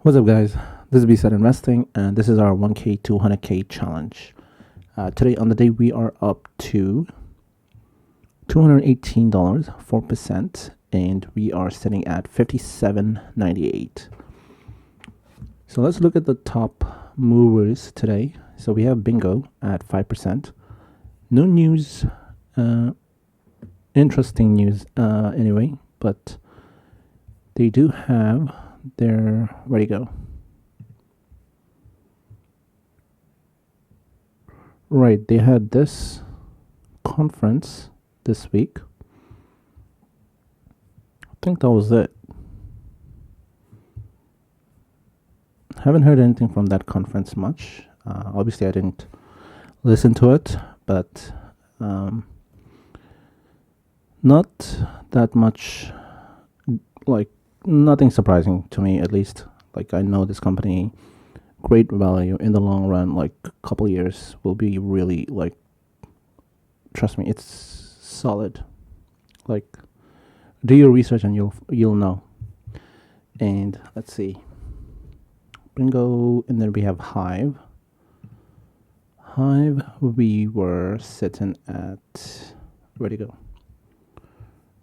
What's up, guys? This is B-Set Investing, and this is our 1K to 100K challenge. Today, on the day, we are up to $218, 4%, and we are sitting at $57.98. So let's look at the top movers today. So we have Bingo at 5%. No news, interesting news anyway, but they do have their, where'd it go? Right, they had this conference this week. I think that was it. Haven't heard anything from that conference much. Obviously, I didn't listen to it, but not that much, like, nothing surprising to me, at least. Like, I know this company, great value in the long run, like a couple years will be really, like, trust me, it's solid. Like, do your research and you'll know. And let's see, Bingo, and then we have Hive. We were sitting at, where'd it go?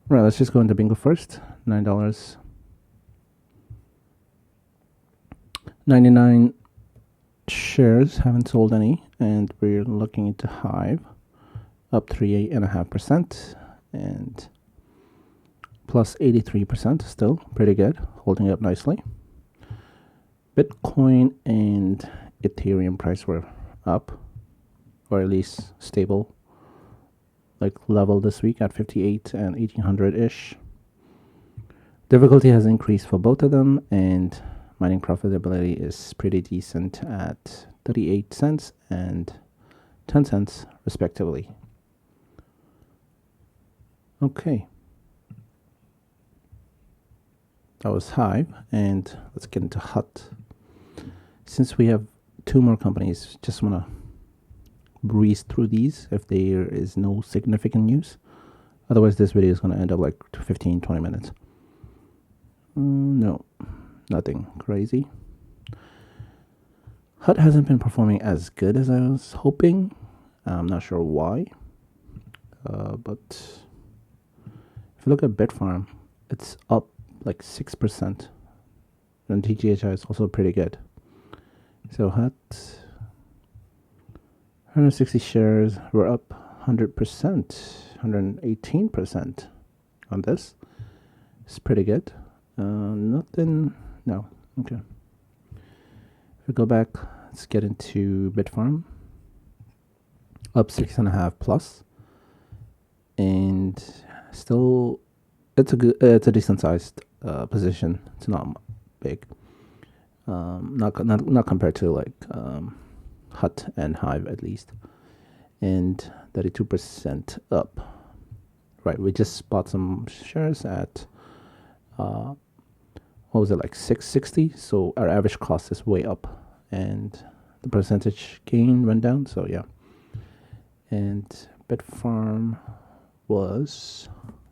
Right, let's just go into Bingo first. $9.99 shares, haven't sold any, and we're looking into Hive, up 38.5%, and plus 83%, still pretty good, holding up nicely. Bitcoin and Ethereum price were up, or at least stable, like level this week at 58 and 1800-ish. Difficulty has increased for both of them, and mining profitability is pretty decent at 38 cents and 10 cents respectively. Okay. That was Hive, and let's get into Hut. Since we have two more companies, just want to breeze through these if there is no significant news. Otherwise, this video is going to end up like 15-20 minutes. No, nothing crazy. Hut hasn't been performing as good as I was hoping. I'm not sure why. But if you look at Bitfarm, it's up like 6%. And TGHI is also pretty good. So Hut, 160 shares, we're up 100%, 118% on this. It's pretty good. Nothing, no, okay. If we go back, let's get into Bitfarm. Up 6.5 plus. And still, it's a decent sized position. It's not big. Not compared to like Hut and Hive at least. And 32% up. Right, we just bought some shares at what was it, like 660? So our average cost is way up, and the percentage gain went down. So yeah. And Bitfarm was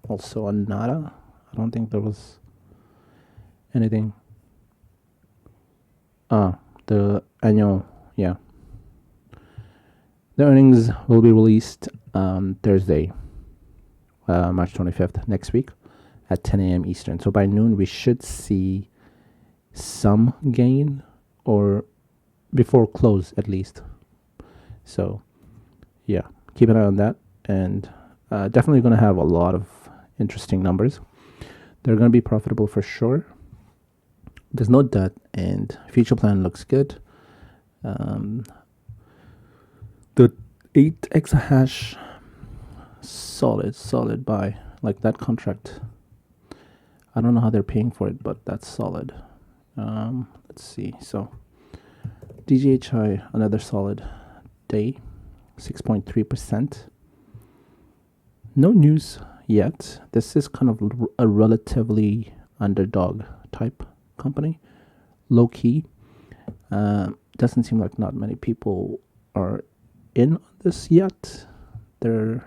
also a nada. I don't think there was anything. The annual, yeah. The earnings will be released Thursday, March 25th, next week at 10 a.m. Eastern. So by noon, we should see some gain, or before close at least. So yeah, keep an eye on that, and definitely going to have a lot of interesting numbers. They're going to be profitable for sure. There's no debt, and future plan looks good. The 8 exahash, solid buy. Like that contract, I don't know how they're paying for it, but that's solid. Let's see. So DGHI, another solid day, 6.3%. No news yet. This is kind of a relatively underdog type company, low key. Doesn't seem like not many people are in on this yet. Don't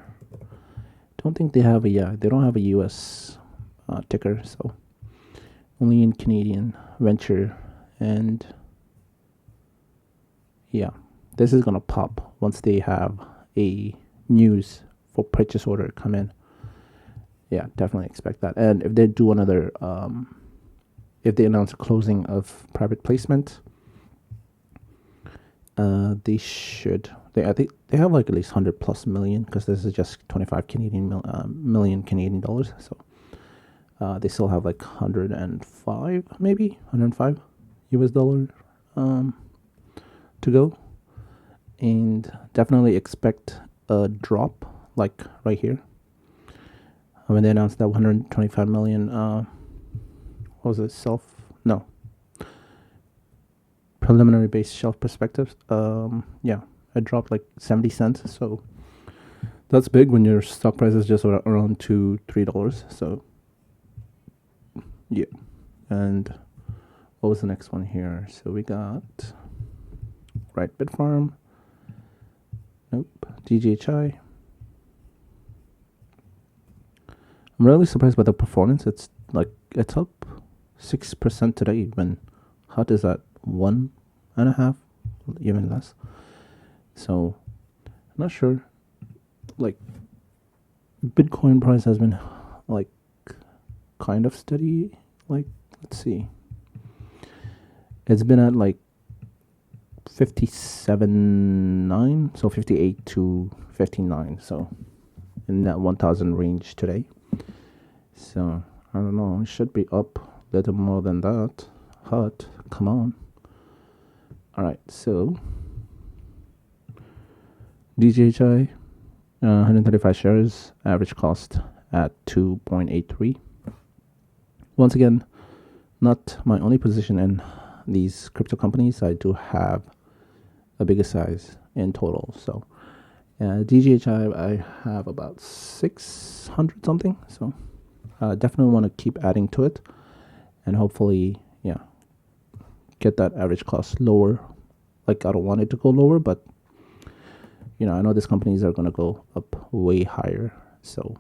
think they have they don't have a US ticker, so only in Canadian venture And yeah, this is gonna pop once they have a news for purchase order come in. Yeah, definitely expect that. And if they do another, if they announce a closing of private placement, they should. I think they have like at least 100 plus million, because this is just 25 million Canadian dollars. So they still have like 105, maybe 105 US dollar to go, and definitely expect a drop like right here when they announced that 125 million. What was it? Preliminary based shelf perspectives. Yeah, it dropped like 70 cents. So that's big when your stock price is just around $2-3. So yeah. And what was the next one here? So we got Bitfarm. Nope. DGHI. I'm really surprised by the performance. It's up 6% today. When hot is at 1.5, even less. So I'm not sure. Like, Bitcoin price has been like kind of steady. Like, let's see. It's been at like 57.9, so 58 to 59. So in that 1,000 range today. So I don't know. It should be up a little more than that. Hot, come on. All right, so DJHI, 135 shares, average cost at 2.83. Once again, not my only position in these crypto companies. I do have a bigger size in total. So DJHI, I have about 600 something. So definitely want to keep adding to it, and hopefully, yeah, get that average cost lower. Like, I don't want it to go lower, but I know these companies are going to go up way higher. So,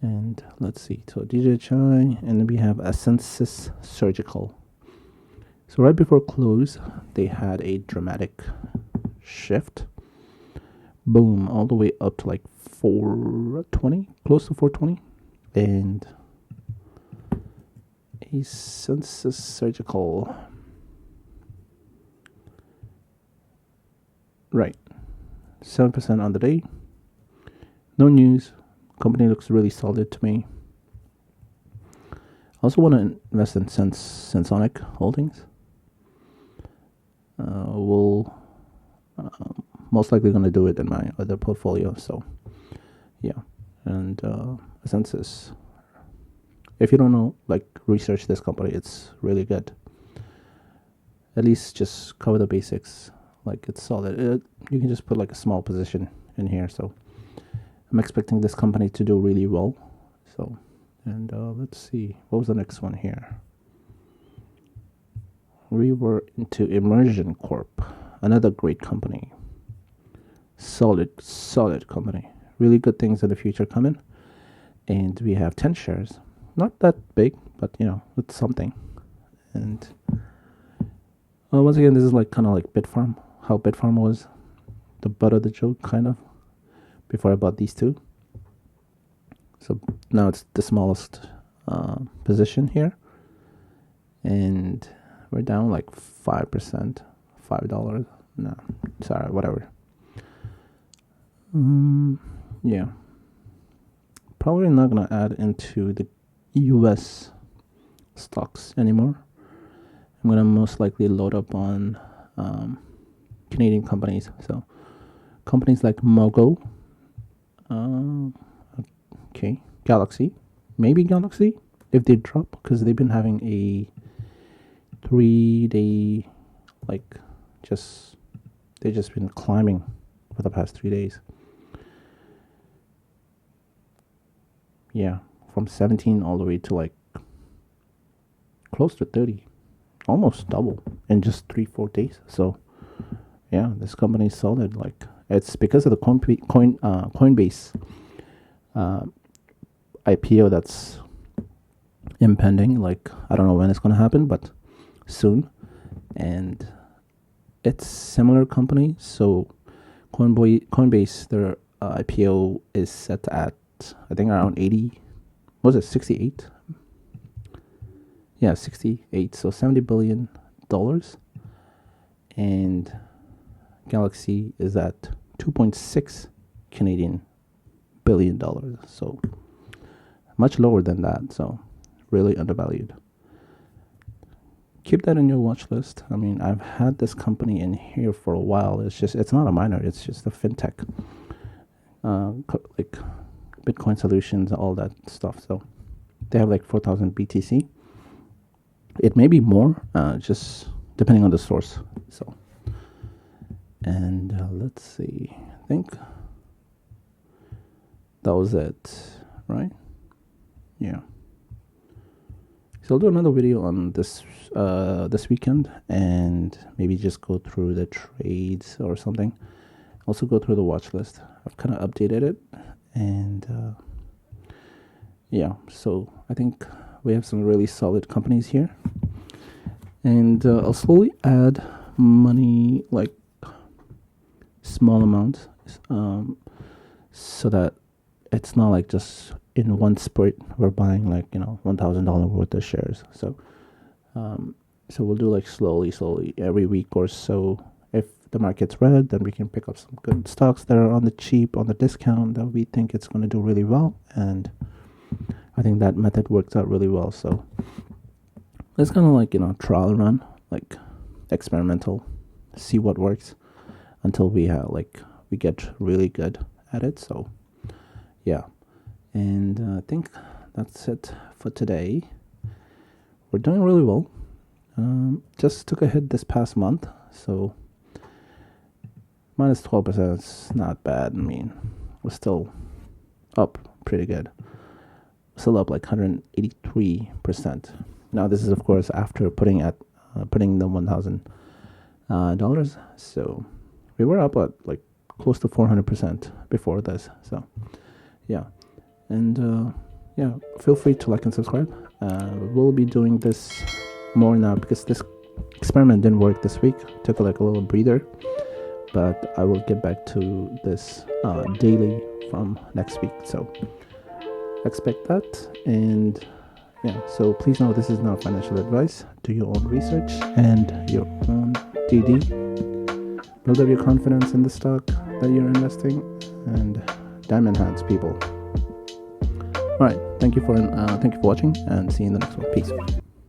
and let's see. So DJHI, and then we have Ascensus Surgical. So right before close, they had a dramatic shift. Boom, all the way up to like 420, close to 420. And Ascensus Surgical. Right. 7% on the day. No news. Company looks really solid to me. I also want to invest in Sensonic Holdings. We'll most likely going to do it in my other portfolio. So, yeah. And Census. If you don't know, research this company. It's really good. At least just cover the basics. It's solid. You can just put a small position in here. So I'm expecting this company to do really well. So, and let's see. What was the next one here? We were into Immersion Corp. Another great company. Solid company. Really good things in the future coming. And we have 10 shares. Not that big, but it's something. And once again, this is kind of like Bitfarm. How Bitfarm was the butt of the joke, kind of, before I bought these two. So now it's the smallest position here. And we're down 5%. $5. No, sorry, whatever. Yeah. Probably not going to add into the US stocks anymore. I'm going to most likely load up on Canadian companies. So companies like Mogo, okay, Galaxy, maybe Galaxy if they drop, because they've been having a 3-day they've just been climbing for the past 3 days. Yeah, from 17 all the way to close to 30, almost double in just 3-4 days. So yeah, this company is solid. It's because of the Coinbase IPO that's impending. I don't know when it's going to happen, but soon, and it's similar company. So Coinbase, their IPO is set at, I think, around 80. Was it 68? Yeah, 68. So $70 billion, and Galaxy is at 2.6 Canadian billion dollars. So much lower than that. So really undervalued. Keep that in your watch list. I mean, I've had this company in here for a while. It's not a miner. It's just a fintech, like Bitcoin solutions, all that stuff. So they have like 4,000 BTC. It may be more, just depending on the source. So, and let's see. I think that was it, right? Yeah. So I'll do another video on this this weekend, and maybe just go through the trades or something. Also go through the watch list. I've kind of updated it, and yeah. So I think we have some really solid companies here, and I'll slowly add money, like small amounts, so that it's not like just in one spurt we're buying like $1,000 worth of shares. So we'll do like slowly every week or so. If the market's red, then we can pick up some good stocks that are on the cheap, on the discount, that we think it's going to do really well, and I think that method works out really well. So it's kind of like trial run, like experimental, see what works until we get really good at it. So yeah. And I think that's it for today. We're doing really well. Just took a hit this past month, so minus 12% is not bad. I mean, we're still up pretty good. Still up like 183%. Now this is of course after putting the $1,000. So we were up at like close to 400% before this. So yeah. And yeah, feel free to like and subscribe. We'll be doing this more now because this experiment didn't work this week. Took like a little breather, but I will get back to this daily from next week. So expect that. And yeah, so please know this is not financial advice. Do your own research and your own DD. Build up your confidence in the stock that you're investing, and diamond hands, people. All right, thank you for watching, and see you in the next one. Peace.